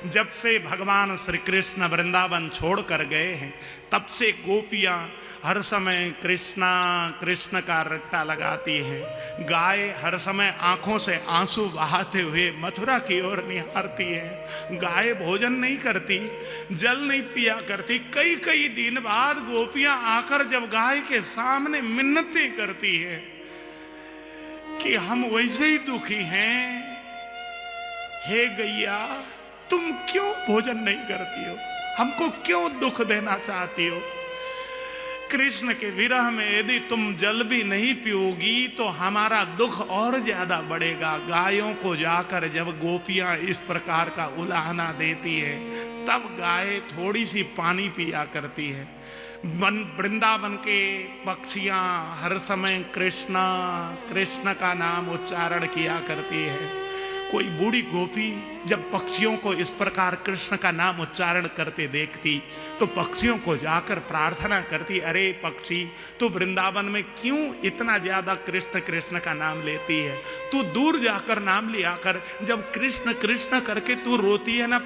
जब से भगवान श्री कृष्ण वृंदावन छोड़ कर गए हैं, तब से गोपियां हर समय कृष्णा कृष्ण का रट्टा लगाती हैं। गाय हर समय आंखों से आंसू बहाते हुए मथुरा की ओर निहारती है। गाय भोजन नहीं करती, जल नहीं पिया करती। कई कई दिन बाद गोपियां आकर जब गाय के सामने मिन्नतें करती है कि हम वैसे ही दुखी हैं, हे गैया तुम क्यों भोजन नहीं करती हो, हमको क्यों दुख देना चाहती हो। कृष्ण के विरह में यदि तुम जल भी नहीं पियोगी तो हमारा दुख और ज्यादा बढ़ेगा। गायों को जाकर जब गोपियां इस प्रकार का उलाहना देती है, तब गाय थोड़ी सी पानी पिया करती है। वृंदावन के पक्षियां हर समय कृष्णा कृष्ण का नाम उच्चारण किया करती है। कोई बूढ़ी गोपी जब पक्षियों को इस प्रकार कृष्ण का नाम उच्चारण करते देखती तो पक्षियों को जाकर प्रार्थना करती, अरे पक्षी तू वृंदावन में क्यों इतना ज्यादा कृष्ण कृष्ण का नाम लेती है, तू दूर जाकर नाम लिया कर। जब कृष्ण कृष्ण करके तू रोती है ना,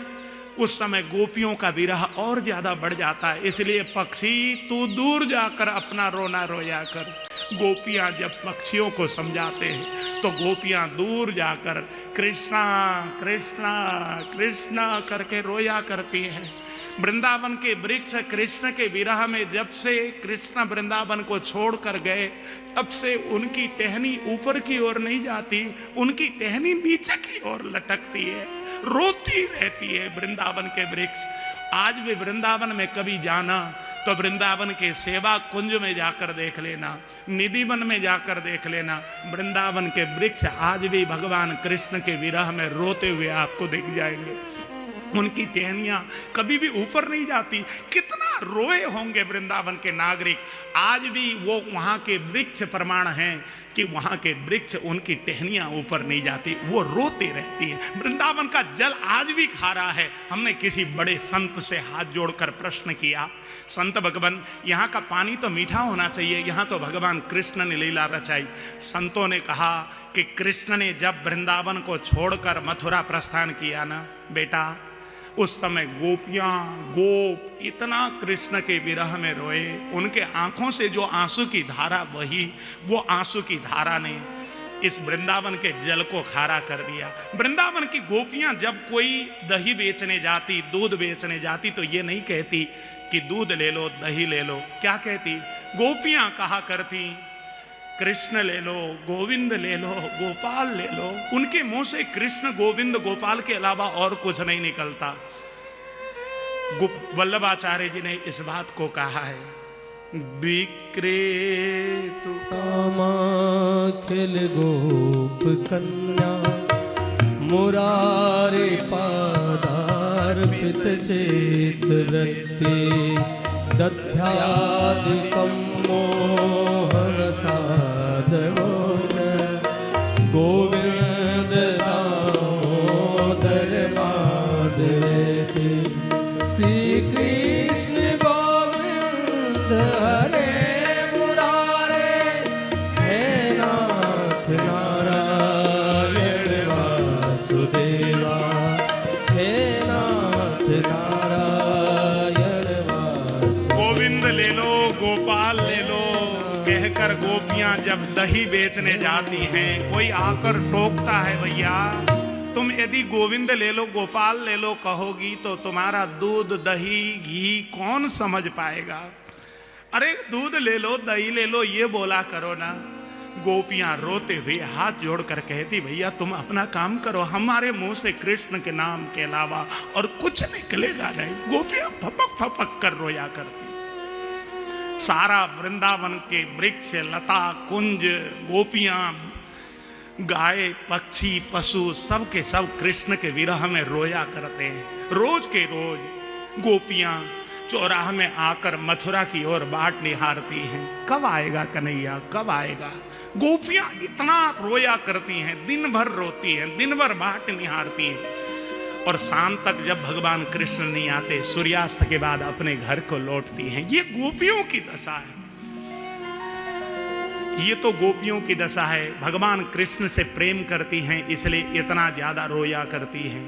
उस समय गोपियों का विरह और ज्यादा बढ़ जाता है। इसलिए पक्षी तू दूर जाकर अपना रोना रोया कर। गोपियां जब पक्षियों को समझाते हैं तो गोपियां दूर जाकर कृष्णा कृष्णा कृष्णा करके रोया करती हैं। वृंदावन के वृक्ष कृष्ण के विरह में जब से कृष्ण वृंदावन को छोड़कर गए, तब से उनकी टहनी ऊपर की ओर नहीं जाती, उनकी टहनी नीचे की ओर लटकती है, रोती रहती है वृंदावन के वृक्ष। आज भी वृंदावन में कभी जाना तो वृंदावन के सेवा कुंज में जाकर देख लेना, निधिवन में जाकर देख लेना, वृंदावन के वृक्ष आज भी भगवान कृष्ण के विरह में रोते हुए आपको दिख जाएंगे। उनकी टहनियां कभी भी ऊपर नहीं जाती। कितना रोए होंगे वृंदावन के नागरिक। आज भी वो वहां के वृक्ष प्रमाण हैं कि वहां के वृक्ष उनकी टहनियां ऊपर नहीं जाती, वो रोते रहती है। वृंदावन का जल आज भी खारा है। हमने किसी बड़े संत से हाथ जोड़कर प्रश्न किया, संत भगवान यहाँ का पानी तो मीठा होना चाहिए, यहाँ तो भगवान कृष्ण ने लीला रचाई। संतों ने कहा कि कृष्ण ने जब वृंदावन को छोड़कर मथुरा प्रस्थान किया ना बेटा, उस समय गोपियां गोप इतना कृष्ण के विरह में रोए, उनके आंखों से जो आंसू की धारा बही, वो आंसू की धारा ने इस वृंदावन के जल को खारा कर दिया। वृंदावन की गोपियां जब कोई दही बेचने जाती, दूध बेचने जाती, तो ये नहीं कहती कि दूध ले लो दही ले लो। क्या कहती? गोपियां कहा करती कृष्ण ले लो, गोविंद ले लो, गोपाल ले लो। उनके मुंह से कृष्ण गोविंद गोपाल के अलावा और कुछ नहीं निकलता। वल्लभाचार्य जी ने इस बात को कहा है, विक्रेतु कामाखिल गोप कन्या मुरारे पादार्पित चेत रक्ते दध्यादिकं मोहन साधवोच गोविंद दामोदर माधवेति श्री कृष्ण गोविंद हरे मुरारे हे नाथ नारायण वासुदेवा हे नाथ नारायण वासुदेवा। गोविंद ले लो, गोपाल ले लो कहकर गोपियां जब दही बेचने जाती हैं, कोई आकर टोकता है, भैया तुम यदि गोविंद ले लो गोपाल ले लो कहोगी तो तुम्हारा दूध दही घी कौन समझ पाएगा। अरे दूध ले लो दही ले लो ये बोला करो ना। गोपियां रोते हुए हाथ जोड़कर कहती, भैया तुम अपना काम करो, हमारे मुंह से कृष्ण के नाम के अलावा और कुछ निकलेगा नहीं। गोपियां फपक फपक कर रोया करती। सारा वृंदावन के वृक्ष लता कुंज गोपियां गाय पक्षी पशु सब के सब कृष्ण के विरह में रोया करते हैं। रोज के रोज गोपियां चौराह में आकर मथुरा की ओर बाट निहारती हैं, कब आएगा कन्हैया कब आएगा। गोपियां इतना रोया करती हैं, दिन भर रोती हैं, दिन भर बाट निहारती हैं। और शाम तक जब भगवान कृष्ण नहीं आते, सूर्यास्त के बाद अपने घर को लौटती हैं। ये गोपियों की दशा है, ये तो गोपियों की दशा है। भगवान कृष्ण से प्रेम करती हैं इसलिए इतना ज्यादा रोया करती हैं।